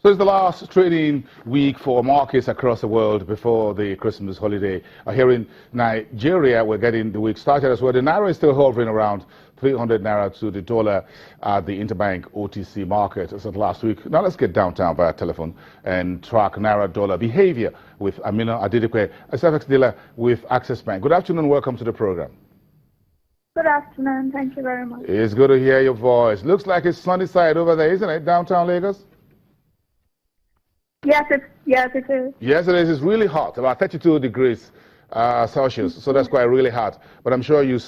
So it's the last trading week for markets across the world before the Christmas holiday. Here in Nigeria, we're getting the week started as well. The Naira is still hovering around 300 Naira to the dollar at the interbank OTC market as of last week. Now let's get downtown via telephone and track Naira dollar behavior with Amina Adedekwe, a FX dealer with Access Bank. Good afternoon, welcome to the program. Good afternoon, thank you very much. It's good to hear your voice. Looks like it's sunny side over there, isn't it, downtown Lagos? Yes, it is. Yes, it is. It's really hot, about 32 degrees Celsius, so that's quite really hot. But I'm sure you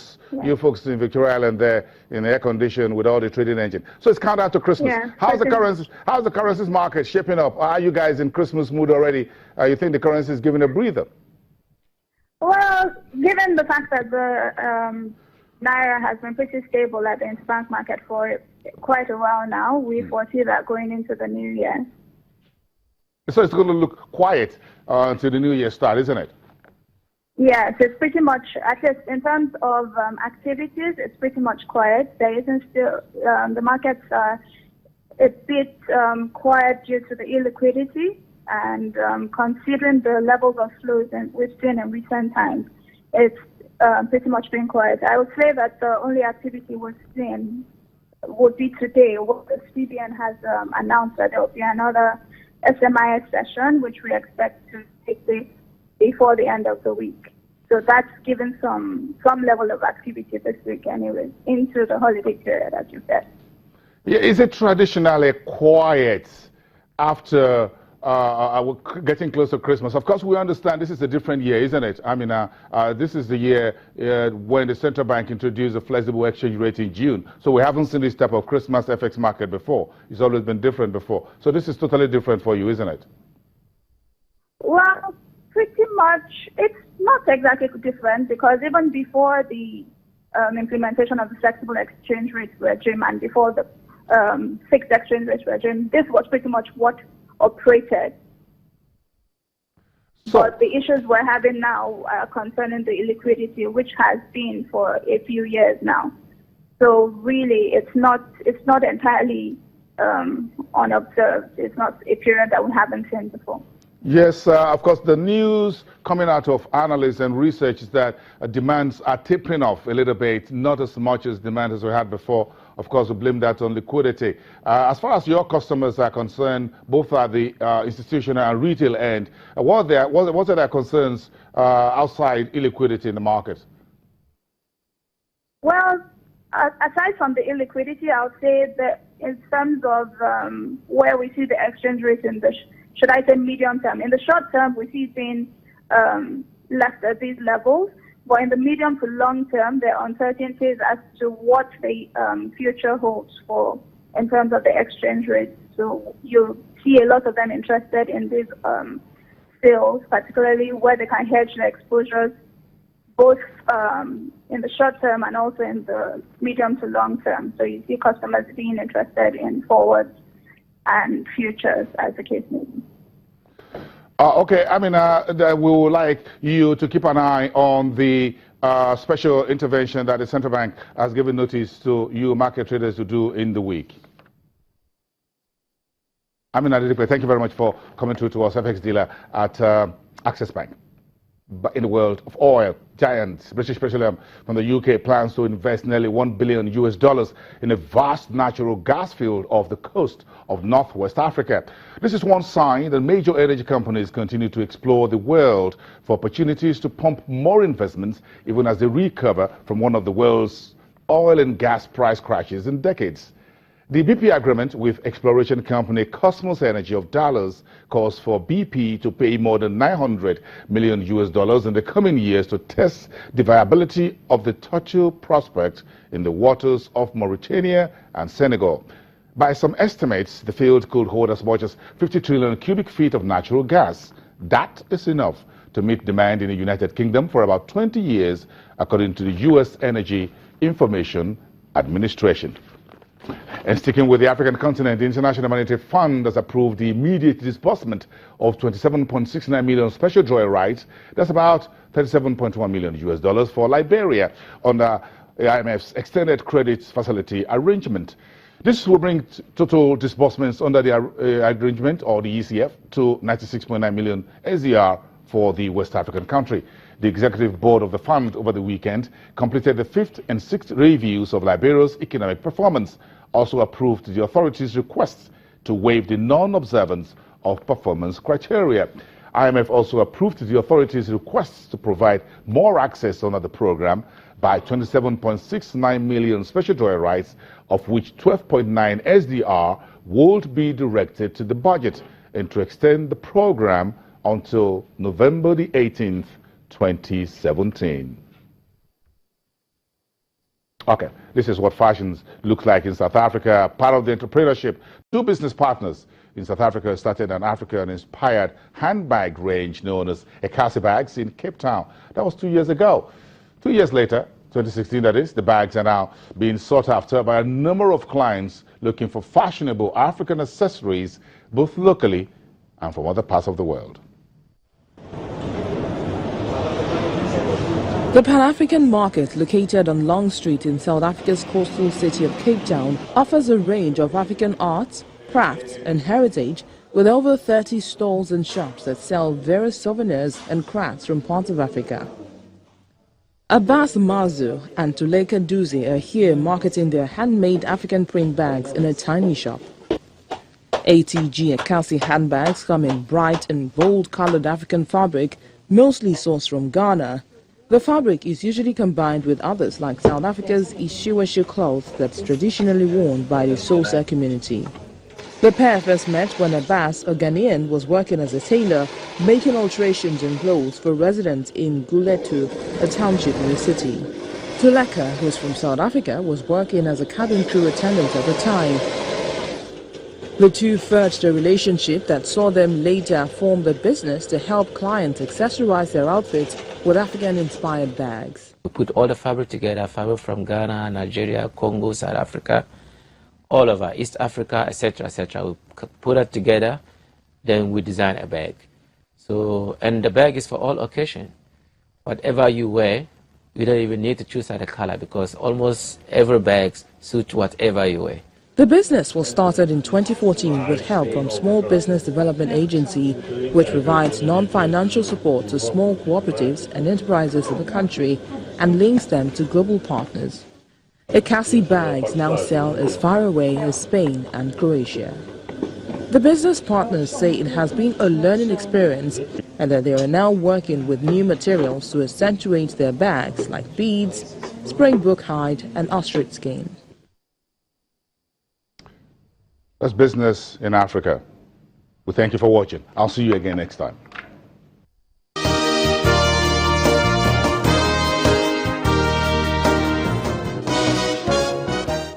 folks in Victoria Island there in air condition with all the trading engine. So it's countdown to Christmas. Yeah, how's the currencies market shaping up? Are you guys in Christmas mood already? You think the currency is giving a breather? Well, given the fact that the Naira has been pretty stable at the interbank market for quite a while now, we foresee that going into the new year. So it's going to look quiet until the new year starts, isn't it? Yes, it's pretty much, at least in terms of activities, it's pretty much quiet. There isn't still, the markets are a bit quiet due to the illiquidity, and considering the levels of flows we've seen in recent times, it's pretty much been quiet. I would say that the only activity we're seeing would be today, what the CBN has announced that there will be another SMIS session, which we expect to take place before the end of the week. So that's given some level of activity this week anyway, into the holiday period, as you said. Yeah, is it traditionally quiet after getting close to Christmas? Of course, we understand this is a different year, isn't it? I mean, this is the year when the central bank introduced a flexible exchange rate in June. So we haven't seen this type of Christmas FX market before. It's always been different before. So this is totally different for you, isn't it? Well, pretty much. It's not exactly different, because even before the implementation of the flexible exchange rate regime and before the fixed exchange rate regime, this was pretty much what operated. So, but the issues we're having now are concerning the illiquidity, which has been for a few years now. So really, it's not entirely unobserved. It's not a period that we haven't seen before. Yes, of course, the news coming out of analysts and research is that demands are tapering off a little bit, not as much as demand as we had before. Of course, we blame that on liquidity. As far as your customers are concerned, both at the institutional and retail end, what are their concerns outside illiquidity in the market? Well, aside from the illiquidity, I would say that in terms of where we see the exchange rate in the should I say medium term? In the short term, we see it being left at these levels, but in the medium to long term, there are uncertainties as to what the future holds for in terms of the exchange rate. So you see a lot of them interested in these sales, particularly where they can hedge their exposures, both in the short term and also in the medium to long term. So you see customers being interested in forwards and futures, as the case may be. Okay, I mean, we would like you to keep an eye on the special intervention that the central bank has given notice to you market traders to do in the week. I mean, thank you very much for coming through to us, FX dealer at Access Bank. But in the world of oil, giants, British Petroleum from the UK plans to invest nearly $1 billion in a vast natural gas field off the coast of Northwest Africa. This is one sign that major energy companies continue to explore the world for opportunities to pump more investments, even as they recover from one of the world's oil and gas price crashes in decades. The BP agreement with exploration company Cosmos Energy of Dallas calls for BP to pay more than $900 million in the coming years to test the viability of the Tortue prospect in the waters of Mauritania and Senegal. By some estimates, the field could hold as much as 50 trillion cubic feet of natural gas. That is enough to meet demand in the United Kingdom for about 20 years, according to the U.S. Energy Information Administration. And sticking with the African continent, the International Monetary Fund has approved the immediate disbursement of 27.69 million special drawing rights. That's about $37.1 million for Liberia under the IMF's extended credit facility arrangement. This will bring total disbursements under the arrangement, or the ECF, to 96.9 million SDR for the West African country. The executive board of the fund over the weekend completed the 5th and 6th reviews of Liberia's economic performance, also approved the authorities' requests to waive the non-observance of performance criteria. IMF also approved the authorities' requests to provide more access under the program by 27.69 million special drawing rights, of which 12.9 SDR would be directed to the budget, and to extend the program until November the 18th, 2017. Okay, this is what fashions look like in South Africa. Part of the entrepreneurship, two business partners in South Africa started an African-inspired handbag range known as Ekasi bags in Cape Town. That was 2 years ago. 2 years later, 2016 that is, the bags are now being sought after by a number of clients looking for fashionable African accessories, both locally and from other parts of the world. The Pan-African market, located on Long Street in South Africa's coastal city of Cape Town, offers a range of African arts, crafts and heritage, with over 30 stalls and shops that sell various souvenirs and crafts from parts of Africa. Abbas Mazu and Tuleka Duzi are here marketing their handmade African print bags in a tiny shop. ATG Ekasi handbags come in bright and bold colored African fabric, mostly sourced from Ghana. The fabric is usually combined with others like South Africa's Ishiwashu cloth that's traditionally worn by the Xhosa community. The pair first met when Abbas, a Ghanaian, was working as a tailor, making alterations in clothes for residents in Guletu, a township in the city. Tuleka, who is from South Africa, was working as a cabin crew attendant at the time. The two forged a relationship that saw them later form a business to help clients accessorize their outfits with African-inspired bags. We put all the fabric together, fabric from Ghana, Nigeria, Congo, South Africa, all over East Africa, etc., etc. We put it together, then we design a bag. So, and the bag is for all occasions. Whatever you wear, you don't even need to choose the color, because almost every bag suits whatever you wear. The business was started in 2014 with help from Small Business Development Agency, which provides non-financial support to small cooperatives and enterprises in the country and links them to global partners. Ekasi bags now sell as far away as Spain and Croatia. The business partners say it has been a learning experience and that they are now working with new materials to accentuate their bags like beads, springbok hide and ostrich skin. That's business in Africa. We thank you for watching. I'll see you again next time.